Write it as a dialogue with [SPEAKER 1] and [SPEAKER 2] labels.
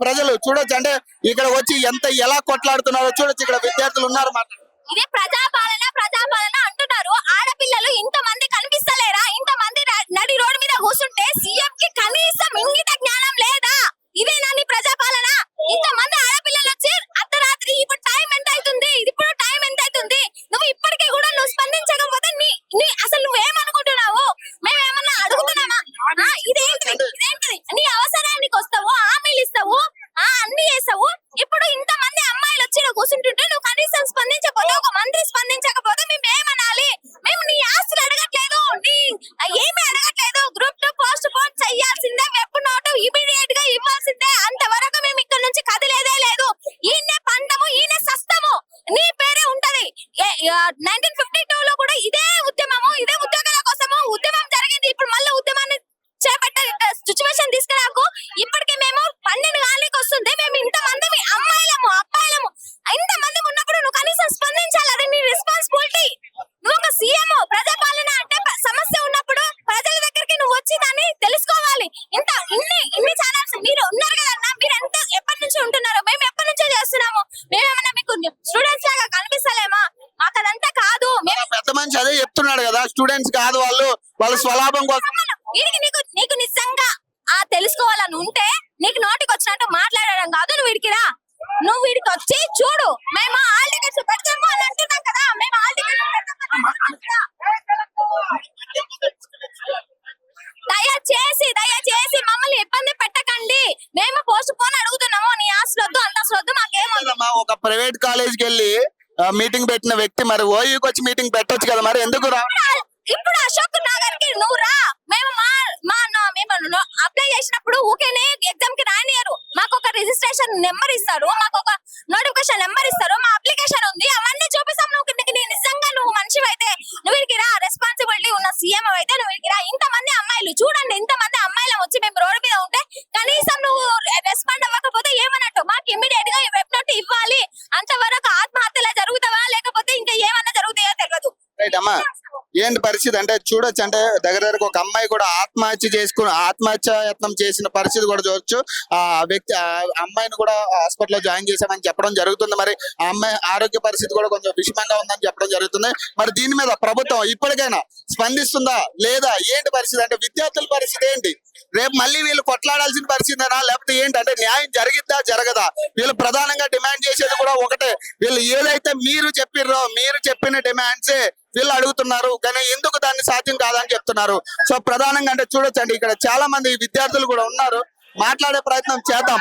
[SPEAKER 1] ప్రజలు చూడొచ్చు. అంటే ఇక్కడ వచ్చి ఎలా కొట్లాడుతున్నారో చూడొచ్చు. ఇక్కడ విద్యార్థులు ఉన్నారు మాట.
[SPEAKER 2] ఇది ప్రజాపాలన ప్రజాపాలన అంటున్నారు. ఆడపిల్లలు ఇంతమంది కనిపిస్తలేరా? ఇంతమంది నడి రోడ్డు మీద కూర్చుంటే సీఎం కి కనీసం ఇంగిత జ్ఞానం లేదా? ఇదేనా నీ ప్రజాపాలన? ఇంతమంది ఆడపిల్లలు వచ్చి అర్ధరాత్రి ఇప్పుడు టైం ఎంత అవుతుంది? ఇప్పుడు టైం ఎంత అవుతుంది? నువ్వు ఇప్పటికీ కూడా నువ్వు స్పందించకపోతే అసలు నువ్వేమనుకుంటున్నావు? మేమేమన్నా అడుగుతున్నామా? ఇదేంటిది? నీ అవసరానికి వస్తావు, హామీలు ఇస్తావు, అన్ని చేస్తావు. ఇప్పుడు ఇంతమంది అమ్మాయిలు వచ్చి కూర్చుంటుంటే నువ్వు కనీసం స్పందించకపోతే, ఒక మంత్రి స్పందించకపోతే మేము ఏమనాలి? మేము నీ ఆస్తులు అడగట్లేదు, ఏమీ అడగట్లేదు. గ్రూప్ 2 పోస్ట్ పోన్ చెయ్యాల్సిందే, వెబ్ నోట్ ఇమీడియట్ గా ఇవ్వాల్సిందే. అంతవరకు మేము ఇక్కడ నుంచి కదిలేదే లేదు. ఈయనే పంటము, ఈయనే సస్తము, నీ పేరే ఉంటది. 1952 లో కూడా ఇదే ఉద్యమము, ఇదే ఉద్యోగాల కోసము ఉద్యమం జరిగింది. ఇప్పుడు మళ్ళీ ఉద్యమాన్ని చేపట్టే సిచ్యువేషన్ తీసుకురాకు. ఇప్పటికే మేము 12 గాలికి వస్తుంది. మేము ఇంతమంది అమ్మాయిలము, అబ్బాయిలము, ఇంతమంది ఉన్నప్పుడు నువ్వు కనీసం స్పందించాలి. అది నీ రెస్పాన్సిబిలిటీ. నువ్వు ఒక సీఎం. ప్రజాపాలన అంటే సమస్య ఉన్నప్పుడు ప్రజల దగ్గరికి నువ్వు వచ్చి దాన్ని తెలుసుకోవాలి. ఇన్ని ఛానల్స్ మీరు ఉన్నారు కదన్నా, మీరు ఎప్పటి నుంచి ఉంటున్నారు? మేము ఎప్పటి నుంచో చేస్తున్నాము. మేమేమన్నా మీకు స్టూడెంట్స్ లాగా కనిపిస్తలేమా? మాకు అదంతా కాదు. మేము
[SPEAKER 1] పెద్ద మనిషి అదే చెప్తున్నాడు కదా, స్టూడెంట్స్ కాదు వాళ్ళ స్వలాభం కోసం.
[SPEAKER 2] నీకు నిజంగా తెలుసుకోవాలని ఉంటే నీకు నోటికి వచ్చినట్టు మాట్లాడడం కాదు. నువ్వు వీడికి రా, నువ్వు వీడికి వచ్చి చూడు. మేము హాల్ టికెట్స్ పెడతాము అని అంటున్నాం కదా. మేము హాల్ టికెట్స్ దయచేసి మమ్మల్ని ఇబ్బంది పెట్టకండి. మేము పోస్ట్ పోన్ అడుగుతున్నాము. నీ ఆస్తులు వద్దు, అంత వద్దు, మాకేమో.
[SPEAKER 1] ఒక ప్రైవేట్ కాలేజ్కి వెళ్ళి మీటింగ్ పెట్టిన వ్యక్తి మరి ఓయూకి వచ్చి మీటింగ్ పెట్టొచ్చు కదా, మరి ఎందుకు రా?
[SPEAKER 2] ఇప్పుడు అశోక్ నగర్ కి నువ్వు రా. మేము అప్లై చేసినప్పుడు ఊకేనే ఎగ్జామ్ కి రానియరు. మాకు ఒక రిజిస్ట్రేషన్ నెంబర్ ఇస్తారు, మాకు ఒక నోటిఫికేషన్ నెంబర్ ఇస్తారు, మా అప్లికేషన్ ఉంది, అవన్నీ చూపిస్తాం. నిజంగా నువ్వు మనిషి అయితే నువ్వు వీడికి రా. రెస్పాన్సిబిలిటీ ఉన్న సీఎం అయితే నువ్వు వీడికి రా. ఇంతమంది అమ్మాయిలు చూడండి, ఇంతమంది అమ్మాయిలు వచ్చి మేము రోడ్డు మీద ఉంటే కనీసం నువ్వు రెస్పాండ్ అవ్వకపోతే ఏమన్నట్టు? మాకు ఇమ్మీడియట్ గా వెబ్ నోట్ ఇవ్వాలి. అంతవరకు ఆత్మహత్యలా జరుగుతావా లేకపోతే ఇంకా ఏమన్నా జరుగుతాయో తెలియదు.
[SPEAKER 1] అమ్మా, ఏంటి పరిస్థితి అంటే చూడొచ్చు. అంటే దగ్గరకు ఒక అమ్మాయి కూడా ఆత్మహత్య యత్నం చేసిన పరిస్థితి కూడా చూడొచ్చు. ఆ వ్యక్తి అమ్మాయిని కూడా హాస్పిటల్లో జాయిన్ చేశామని చెప్పడం జరుగుతుంది. మరి ఆ అమ్మాయి ఆరోగ్య పరిస్థితి కూడా కొంచెం విషమంగా ఉందని చెప్పడం జరుగుతుంది. మరి దీని మీద ప్రభుత్వం ఇప్పటికైనా స్పందిస్తుందా లేదా? ఏంటి పరిస్థితి అంటే విద్యార్థుల పరిస్థితి ఏంటి? రేపు మళ్ళీ వీళ్ళు కొట్లాడాల్సిన పరిస్థితినా లేకపోతే ఏంటంటే న్యాయం జరిగిద్దా జరగదా? వీళ్ళు ప్రధానంగా డిమాండ్ చేసేది కూడా ఒకటే. వీళ్ళు ఏదైతే మీరు చెప్పిన డిమాండ్సే వీళ్ళు అడుగుతున్నారు, కానీ ఎందుకు దాన్ని సాధ్యం కాదని చెప్తున్నారు. సో ప్రధానంగా అంటే చూడొచ్చండి, ఇక్కడ చాలా మంది విద్యార్థులు కూడా ఉన్నారు. మాట్లాడే ప్రయత్నం చేద్దాం.